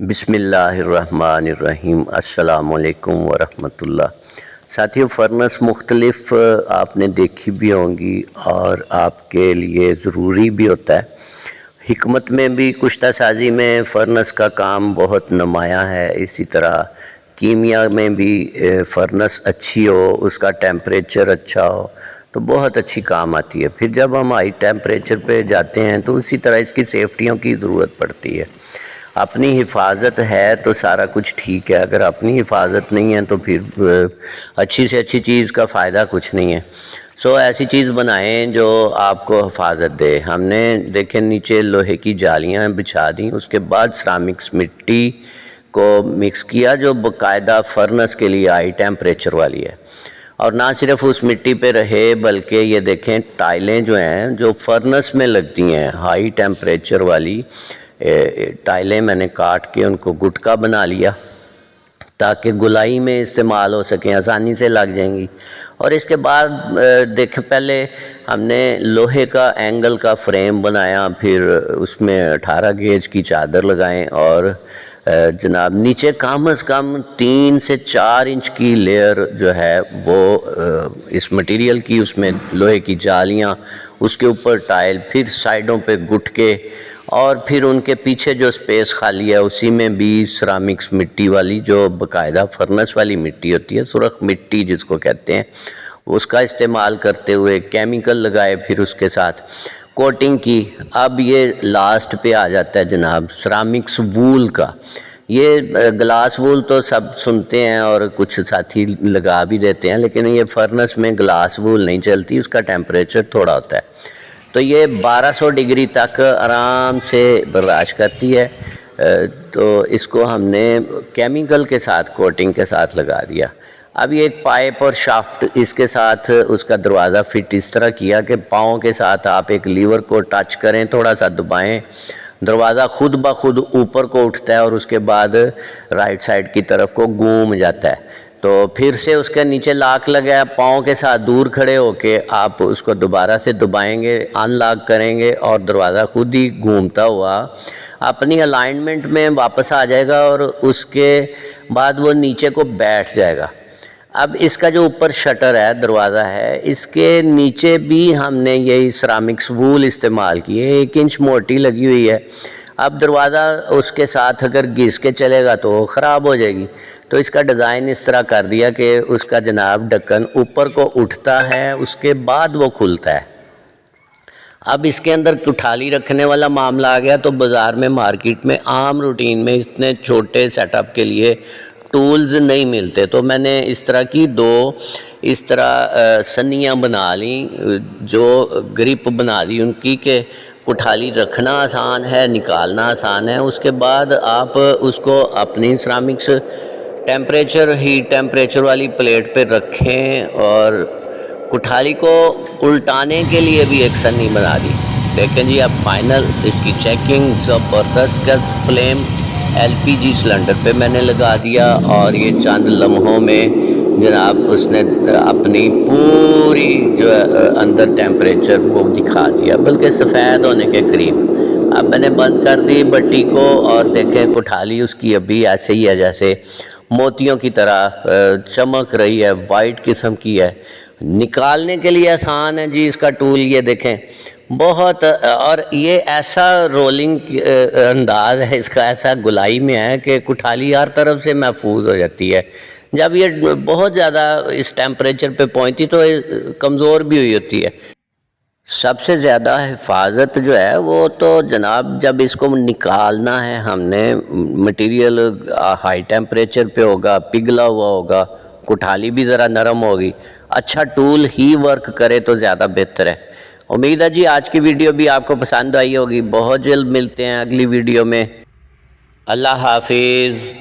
بسم اللہ الرحمن الرحیم۔ السلام علیکم ورحمۃ اللہ۔ ساتھیو، فرنس مختلف آپ نے دیکھی بھی ہوں گی اور آپ کے لیے ضروری بھی ہوتا ہے۔ حکمت میں بھی کشتہ سازی میں فرنس کا کام بہت نمایاں ہے، اسی طرح کیمیا میں بھی فرنس اچھی ہو، اس کا ٹیمپریچر اچھا ہو تو بہت اچھی کام آتی ہے۔ پھر جب ہم ہائی ٹیمپریچر پہ جاتے ہیں تو اسی طرح اس کی سیفٹیوں کی ضرورت پڑتی ہے۔ اپنی حفاظت ہے تو سارا کچھ ٹھیک ہے، اگر اپنی حفاظت نہیں ہے تو پھر اچھی سے اچھی چیز کا فائدہ کچھ نہیں ہے۔ ایسی چیز بنائیں جو آپ کو حفاظت دے۔ ہم نے دیکھیں نیچے لوہے کی جالیاں بچھا دیں، اس کے بعد سرامکس مٹی کو مکس کیا جو باقاعدہ فرنس کے لیے ہائی ٹیمپریچر والی ہے، اور نہ صرف اس مٹی پہ رہے بلکہ یہ دیکھیں ٹائلیں جو ہیں جو فرنس میں لگتی ہیں ہائی ٹیمپریچر والی ٹائلیں، میں نے کاٹ کے ان کو گٹکا بنا لیا تاکہ گلائی میں استعمال ہو سکیں، آسانی سے لگ جائیں گی۔ اور اس کے بعد دیکھ پہلے ہم نے لوہے کا اینگل کا فریم بنایا، پھر اس میں 18 گیج کی چادر لگائیں اور جناب نیچے کم از کم 3 سے 4 انچ کی لیئر جو ہے وہ اس مٹیریل کی، اس میں لوہے کی جالیاں، اس کے اوپر ٹائل، پھر سائڈوں پہ گٹکے، اور پھر ان کے پیچھے جو سپیس خالی ہے اسی میں بھی سرامکس مٹی والی جو باقاعدہ فرنس والی مٹی ہوتی ہے، سرخ مٹی جس کو کہتے ہیں، اس کا استعمال کرتے ہوئے کیمیکل لگائے، پھر اس کے ساتھ کوٹنگ کی۔ اب یہ لاسٹ پہ آ جاتا ہے جناب سرامکس وول کا۔ یہ گلاس وول تو سب سنتے ہیں اور کچھ ساتھی لگا بھی دیتے ہیں، لیکن یہ فرنس میں گلاس وول نہیں چلتی، اس کا ٹیمپریچر تھوڑا ہوتا ہے، تو یہ 1200 ڈگری تک آرام سے برداشت کرتی ہے۔ تو اس کو ہم نے کیمیکل کے ساتھ کوٹنگ کے ساتھ لگا دیا۔ اب یہ ایک پائپ اور شافٹ اس کے ساتھ اس کا دروازہ فٹ اس طرح کیا کہ پاؤں کے ساتھ آپ ایک لیور کو ٹچ کریں، تھوڑا سا دبائیں، دروازہ خود بخود اوپر کو اٹھتا ہے اور اس کے بعد رائٹ سائڈ کی طرف کو گھوم جاتا ہے۔ تو پھر سے اس کے نیچے لاک لگا ہے، پاؤں کے ساتھ دور کھڑے ہو کے آپ اس کو دوبارہ سے دبائیں گے، ان لاک کریں گے اور دروازہ خود ہی گھومتا ہوا اپنی الائنمنٹ میں واپس آ جائے گا، اور اس کے بعد وہ نیچے کو بیٹھ جائے گا۔ اب اس کا جو اوپر شٹر ہے، دروازہ ہے، اس کے نیچے بھی ہم نے یہی سرامکس وول استعمال کی ہے، 1 انچ موٹی لگی ہوئی ہے۔ اب دروازہ اس کے ساتھ اگر گھس کے چلے گا تو وہ خراب ہو جائے گی، تو اس کا ڈیزائن اس طرح کر دیا کہ اس کا جناب ڈھکن اوپر کو اٹھتا ہے، اس کے بعد وہ کھلتا ہے۔ اب اس کے اندر کٹھالی رکھنے والا معاملہ آ گیا، تو بازار میں مارکیٹ میں عام روٹین میں اتنے چھوٹے سیٹ اپ کے لیے ٹولز نہیں ملتے، تو میں نے اس طرح کی 2 اس طرح سنیاں بنا لیں، جو گرپ بنا دی ان کی کہ کٹھالی رکھنا آسان ہے، نکالنا آسان ہے۔ اس کے بعد آپ اس کو اپنی سرامکس ہیٹ ٹیمپریچر والی پلیٹ پہ رکھیں، اور کٹھالی کو الٹانے کے لیے بھی ایک سنی بنا دی۔ دیکھیں جی اب فائنل اس کی چیکنگ زبردست گیس فلیم LPG سلنڈر پہ میں نے لگا دیا، اور یہ چند لمحوں میں جناب اس نے اپنی پوری جو اندر ٹیمپریچر وہ دکھا دیا، بلکہ سفید ہونے کے قریب۔ اب میں نے بند کر دی بٹی کو، اور دیکھیں کٹھالی اس کی ابھی ایسے ہی ہے جیسے موتیوں کی طرح چمک رہی ہے، وائٹ قسم کی ہے، نکالنے کے لیے آسان ہے جی اس کا ٹول۔ یہ دیکھیں بہت، اور یہ ایسا رولنگ انداز ہے اس کا، ایسا گلائی میں ہے کہ کٹھالی ہر طرف سے محفوظ ہو جاتی ہے۔ جب یہ بہت زیادہ اس ٹیمپریچر پہ پہنچتی تو کمزور بھی ہوئی ہوتی ہے۔ سب سے زیادہ حفاظت جو ہے وہ تو جناب جب اس کو نکالنا ہے، ہم نے مٹیریل ہائی ٹیمپریچر پہ ہوگا، پگھلا ہوا ہوگا، کٹھالی بھی ذرا نرم ہوگی، اچھا ٹول ہی ورک کرے تو زیادہ بہتر ہے۔ امید ہے جی آج کی ویڈیو بھی آپ کو پسند آئی ہوگی۔ بہت جلد ملتے ہیں اگلی ویڈیو میں۔ اللہ حافظ۔